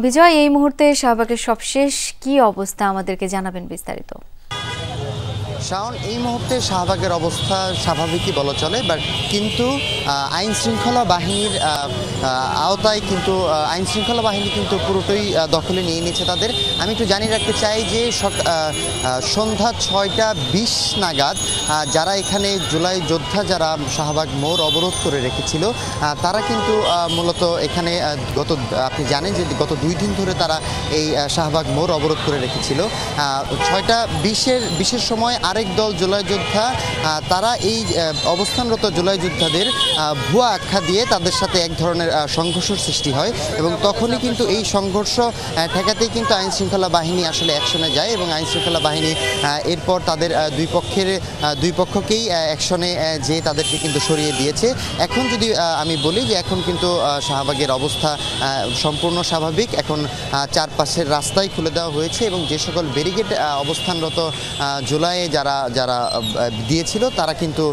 বিজয়, এই মুহূর্তে শাহবাগের সবশেষ কি অবস্থা আমাদেরকে জানাবেন বিস্তারিত। শাওন, এই মুহূর্তে শাহবাগের অবস্থা স্বাভাবিকই বলা চলে, বাট কিন্তু আইন শৃঙ্খলা বাহিনীর আওতায় কিন্তু আইন শৃঙ্খলা বাহিনী কিন্তু পুরোটাই দখলে নিয়ে নিয়েছে তাদের। আমি একটু জানিয়ে রাখতে চাই যে সন্ধ্যা 6টা 20 নাগাদ যারা এখানে জুলাই যোদ্ধা যারা শাহবাগ মোড় অবরোধ করে রেখেছিল তারা কিন্তু মূলত এখানে আপনি জানেন যে গত 2 দিন ধরে তারা এই শাহবাগ মোড় অবরোধ করে রেখেছিল। 6টা 20-এর সময় আরেক দল জুলাই যোদ্ধা তারা এই অবস্থানরত জুলাই যোদ্ধাদের ভুয়া আখ্যা দিয়ে তাদের সাথে এক ধরনের সংঘর্ষের সৃষ্টি হয় এবং তখনই কিন্তু এই সংঘর্ষ ঠেকাতেই কিন্তু আইন শৃঙ্খলা বাহিনী আসলে অ্যাকশনে যায় এবং আইন শৃঙ্খলা বাহিনী এরপর তাদের দুই পক্ষকেই অ্যাকশনে যেয়ে তাদেরকে কিন্তু সরিয়ে দিয়েছে। এখন যদি আমি বলি যে এখন কিন্তু শাহবাগের অবস্থা সম্পূর্ণ স্বাভাবিক। এখন চারপাশের রাস্তাই খুলে দেওয়া হয়েছে এবং যে সকল ব্যারিকেড অবস্থানরত জুলাইয়ে যারা দিয়েছিল তারা কিন্তু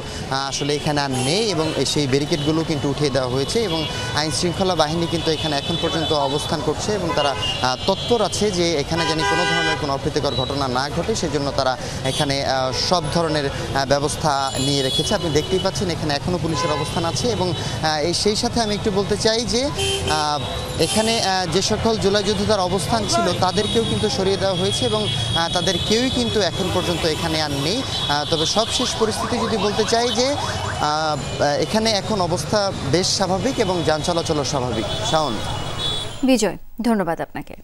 আসলে এখানে আর নেই এবং সেই ব্যারিকেডগুলো কিন্তু উঠিয়ে দেওয়া হয়েছে এবং আইন শৃঙ্খলা বাহিনী কিন্তু এখানে এখন পর্যন্ত অবস্থান করছে এবং তারা তৎপর আছে যে এখানে যেন কোনো ধরনের কোনো অপ্রীতিকর ঘটনা না ঘটে, সেজন্য তারা এখানে সব ধরনের ব্যবস্থা নিয়ে রেখেছে। আপনি দেখতেই পাচ্ছেন এখানে এখনও পুলিশের অবস্থান আছে এবং সেই সাথে আমি একটু বলতে চাই যে এখানে যে সকল জুলাই যোদ্ধাদের অবস্থান ছিল তাদেরকেও কিন্তু সরিয়ে দেওয়া হয়েছে এবং তাদের কেউই কিন্তু এখন পর্যন্ত এখানে আর নেই। তবে সবশেষ পরিস্থিতি যদি বলতে চাই যে এখানে এখন অবস্থা বেশ স্বাভাবিক এবং যান চলাচলও স্বাভাবিক। শাওন। বিজয়, ধন্যবাদ আপনাকে।